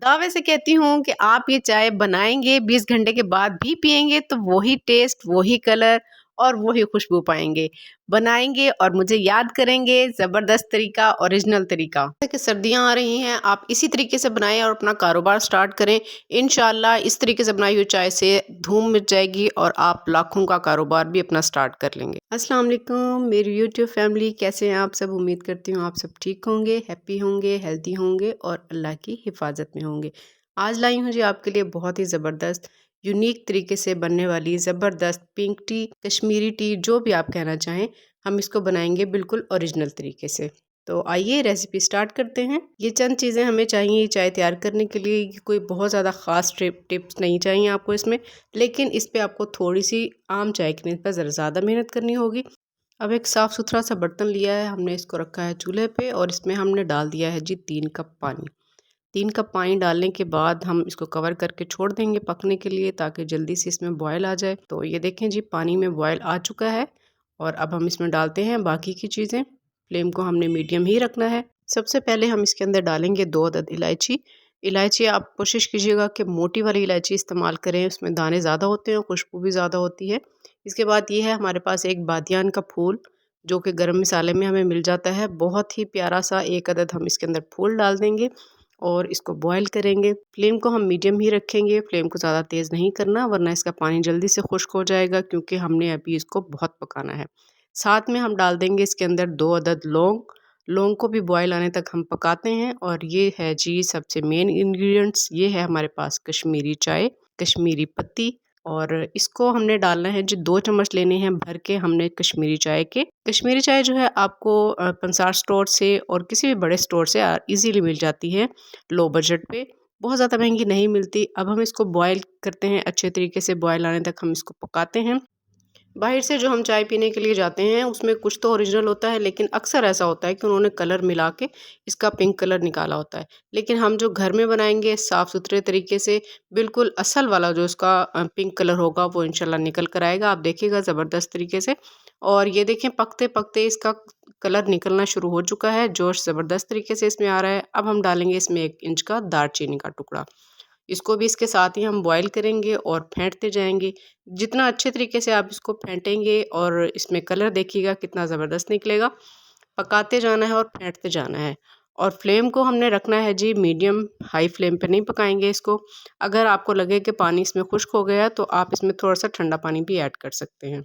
दावे से कहती हूँ कि आप ये चाय बनाएंगे 20 घंटे के बाद भी पिएंगे तो वही टेस्ट, वही कलर और वही खुशबू पाएंगे। बनाएंगे और मुझे याद करेंगे। ज़बरदस्त तरीका, ओरिजिनल तरीका। जैसे कि सर्दियाँ आ रही हैं, आप इसी तरीके से बनाएं और अपना कारोबार स्टार्ट करें। इंशाल्लाह इस तरीके से बनाई हुई चाय से धूम मिट जाएगी और आप लाखों का कारोबार भी अपना स्टार्ट कर लेंगे। अस्सलाम वालेकुम मेरी यूट्यूब फैमिली, कैसे हैं आप सब? उम्मीद करती हूँ आप सब ठीक होंगे, हैप्पी होंगे, हेल्दी होंगे और अल्लाह की हिफाजत में होंगे। आज लाई हूँ जी आपके लिए बहुत ही ज़बरदस्त यूनिक तरीके से बनने वाली ज़बरदस्त पिंक टी, कश्मीरी टी, जो भी आप कहना चाहें, हम इसको बनाएंगे बिल्कुल ओरिजिनल तरीके से। तो आइए रेसिपी स्टार्ट करते हैं। ये चंद चीज़ें हमें चाहिए चाय तैयार करने के लिए। कोई बहुत ज़्यादा ख़ास टिप्स नहीं चाहिए आपको इसमें, लेकिन इस पे आपको थोड़ी सी आम चाय की नस्बत ज़रा ज़्यादा मेहनत करनी होगी। अब एक साफ़ सुथरा सा बर्तन लिया है, हमने इसको रखा है चूल्हे पे और इसमें हमने डाल दिया है जी 3 कप पानी। 3 कप पानी डालने के बाद हम इसको कवर करके छोड़ देंगे पकने के लिए, ताकि जल्दी से इसमें बॉयल आ जाए। तो ये देखें जी पानी में बॉयल आ चुका है और अब हम इसमें डालते हैं बाकी की चीज़ें। फ्लेम को हमने मीडियम ही रखना है। सबसे पहले हम इसके अंदर डालेंगे 2 अदद इलायची। इलायची आप कोशिश कीजिएगा कि मोटी वाली इलायची इस्तेमाल करें, उसमें दाने ज़्यादा होते हैं और खुशबू भी ज़्यादा होती है। इसके बाद ये है हमारे पास एक बादियान का फूल, जो कि गरम मसाले में हमें मिल जाता है। बहुत ही प्यारा सा 1 अदद हम इसके अंदर फूल डाल देंगे और इसको बॉयल करेंगे। फ्लेम को हम मीडियम ही रखेंगे, फ्लेम को ज़्यादा तेज़ नहीं करना वरना इसका पानी जल्दी से खुश्क हो जाएगा, क्योंकि हमने अभी इसको बहुत पकाना है। साथ में हम डाल देंगे इसके अंदर 2 अदद लौंग। लौंग को भी बॉयल आने तक हम पकाते हैं। और ये है जी सबसे मेन इंग्रेडिएंट्स, ये है हमारे पास कश्मीरी चाय, कश्मीरी पत्ती। और इसको हमने डालना है जी 2 चम्मच लेने हैं भर के हमने कश्मीरी चाय के। कश्मीरी चाय जो है आपको पंसार स्टोर से और किसी भी बड़े स्टोर से इजीली मिल जाती है, लो बजट पे, बहुत ज़्यादा महंगी नहीं मिलती। अब हम इसको बॉयल करते हैं, अच्छे तरीके से बॉयल आने तक हम इसको पकाते हैं। बाहर से जो हम चाय पीने के लिए जाते हैं उसमें कुछ तो ओरिजिनल होता है, लेकिन अक्सर ऐसा होता है कि उन्होंने कलर मिला के इसका पिंक कलर निकाला होता है। लेकिन हम जो घर में बनाएंगे साफ़ सुथरे तरीके से, बिल्कुल असल वाला जो इसका पिंक कलर होगा वो इंशाल्लाह निकल कर आएगा। आप देखिएगा ज़बरदस्त तरीके से। और ये देखें पकते पकते इसका कलर निकलना शुरू हो चुका है, जोश ज़बरदस्त तरीके से इसमें आ रहा है। अब हम डालेंगे इसमें 1 इंच का दालचीनी का टुकड़ा। इसको भी इसके साथ ही हम बॉईल करेंगे और फेंटते जाएंगे। जितना अच्छे तरीके से आप इसको फेंटेंगे और इसमें कलर देखिएगा कितना ज़बरदस्त निकलेगा। पकाते जाना है और फेंटते जाना है। और फ्लेम को हमने रखना है जी मीडियम, हाई फ्लेम पे नहीं पकाएंगे इसको। अगर आपको लगे कि पानी इसमें खुश्क हो गया तो आप इसमें थोड़ा सा ठंडा पानी भी ऐड कर सकते हैं।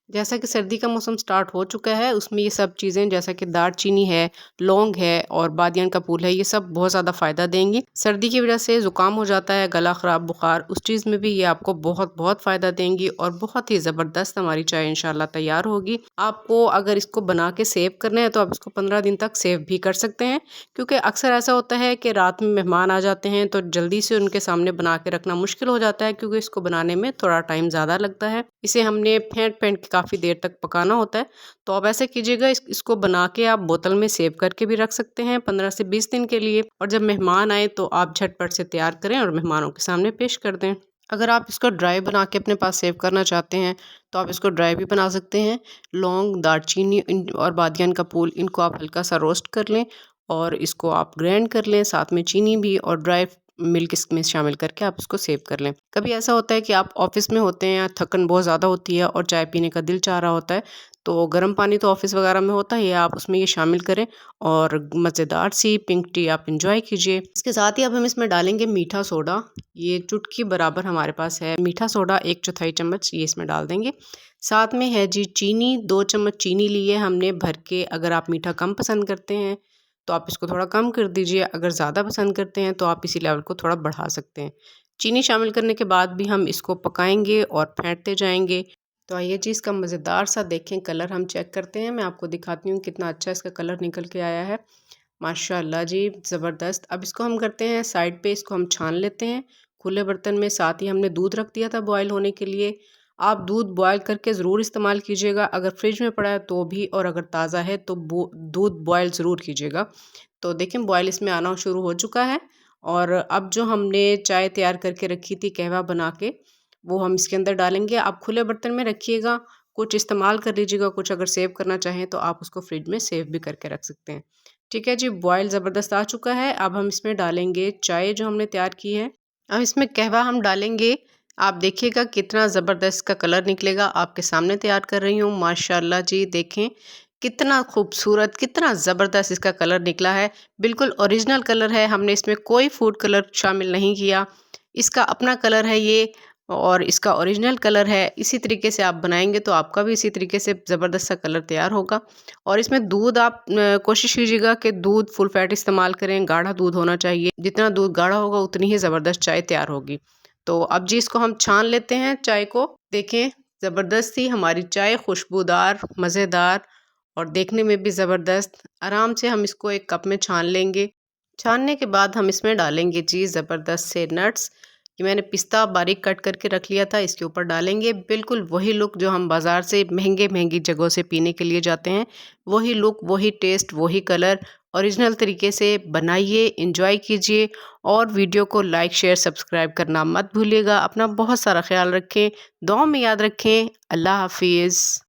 जैसा कि सर्दी का मौसम स्टार्ट हो चुका है, उसमें ये सब चीज़ें जैसा कि दालचीनी है, लौंग है और बादियान का फूल है, ये सब बहुत ज़्यादा फ़ायदा देंगी। सर्दी की वजह से ज़ुकाम हो जाता है, गला ख़राब, बुखार, उस चीज़ में भी ये आपको बहुत बहुत फ़ायदा देंगी और बहुत ही ज़बरदस्त हमारी चाय इंशाल्लाह तैयार होगी। आपको अगर इसको बना के सेव करना है तो आप इसको 15 दिन तक सेव भी कर सकते हैं, क्योंकि अक्सर ऐसा होता है कि रात में मेहमान आ जाते हैं तो जल्दी से उनके सामने बना के रखना मुश्किल हो जाता है, क्योंकि इसको बनाने में थोड़ा टाइम ज़्यादा लगता है। इसे हमने फेंट फेंट के काफ़ी देर तक पकाना होता है। तो आप ऐसे कीजिएगा, इसको बना के आप बोतल में सेव करके भी रख सकते हैं 15 से 20 दिन के लिए। और जब मेहमान आए तो आप झटपट से तैयार करें और मेहमानों के सामने पेश कर दें। अगर आप इसको ड्राई बना के अपने पास सेव करना चाहते हैं तो आप इसको ड्राई भी बना सकते हैं। लौंग, दालचीनी और बादियान का फूल, इनको आप हल्का सा रोस्ट कर लें और इसको आप ग्राइंड कर लें, साथ में चीनी भी और ड्राई मिल्क इसमें शामिल करके आप इसको सेव कर लें। कभी ऐसा होता है कि आप ऑफिस में होते हैं, थकन बहुत ज़्यादा होती है और चाय पीने का दिल चाह रहा होता है, तो गर्म पानी तो ऑफिस वगैरह में होता ही है, आप उसमें ये शामिल करें और मज़ेदार सी पिंक टी आप इंजॉय कीजिए। इसके साथ ही अब हम इसमें डालेंगे मीठा सोडा। ये चुटकी बराबर हमारे पास है मीठा सोडा, 1/4 चम्मच ये इसमें डाल देंगे। साथ में है जी चीनी, 2 चम्मच चीनी ली है हमने भर के। अगर आप मीठा कम पसंद करते हैं तो आप इसको थोड़ा कम कर दीजिए, अगर ज़्यादा पसंद करते हैं तो आप इसी लेवल को थोड़ा बढ़ा सकते हैं। चीनी शामिल करने के बाद भी हम इसको पकाएंगे और फेंटते जाएंगे। तो आइए जी इसका मज़ेदार सा देखें कलर हम चेक करते हैं। मैं आपको दिखाती हूँ कितना अच्छा इसका कलर निकल के आया है, माशाल्लाह जी ज़बरदस्त। अब इसको हम करते हैं साइड पे, इसको हम छान लेते हैं खुले बर्तन में। साथ ही हमने दूध रख दिया था बॉयल होने के लिए। आप दूध बॉयल करके ज़रूर इस्तेमाल कीजिएगा, अगर फ्रिज में पड़ा है तो भी, और अगर ताज़ा है तो दूध बॉयल ज़रूर कीजिएगा। तो देखें बॉयल इसमें आना शुरू हो चुका है। और अब जो हमने चाय तैयार करके रखी थी कहवा बना के, वो हम इसके अंदर डालेंगे। आप खुले बर्तन में रखिएगा, कुछ इस्तेमाल कर लीजिएगा, कुछ अगर सेव करना चाहें तो आप उसको फ्रिज में सेव भी करके रख सकते हैं। ठीक है जी, बॉयल ज़बरदस्त आ चुका है। अब हम इसमें डालेंगे चाय जो हमने तैयार की है। अब इसमें कहवा हम डालेंगे। आप देखिएगा कितना ज़बरदस्त का कलर निकलेगा। आपके सामने तैयार कर रही हूँ। माशाल्लाह जी, देखें कितना खूबसूरत, कितना ज़बरदस्त इसका कलर निकला है। बिल्कुल ओरिजिनल कलर है, हमने इसमें कोई फूड कलर शामिल नहीं किया। इसका अपना कलर है ये और इसका ओरिजिनल कलर है। इसी तरीके से आप बनाएंगे तो आपका भी इसी तरीके से ज़बरदस्त सा कलर तैयार होगा। और इसमें दूध आप कोशिश कीजिएगा कि दूध फुल फैट इस्तेमाल करें, गाढ़ा दूध होना चाहिए। जितना दूध गाढ़ा होगा उतनी ही ज़बरदस्त चाय तैयार होगी। तो अब जी इसको हम छान लेते हैं चाय को। देखें ज़बरदस्त सी हमारी चाय, खुशबूदार, मज़ेदार और देखने में भी ज़बरदस्त। आराम से हम इसको एक कप में छान लेंगे। छानने के बाद हम इसमें डालेंगे जी ज़बरदस्त से नट्स। ये मैंने पिस्ता बारीक कट करके रख लिया था, इसके ऊपर डालेंगे। बिल्कुल वही लुक जो हम बाज़ार से महंगी जगहों से पीने के लिए जाते हैं, वही लुक, वही टेस्ट, वही कलर। ओरिजिनल तरीके से बनाइए, एंजॉय कीजिए और वीडियो को लाइक, शेयर, सब्सक्राइब करना मत भूलिएगा। अपना बहुत सारा ख्याल रखें, दुआ में याद रखें। अल्लाह हाफिज़।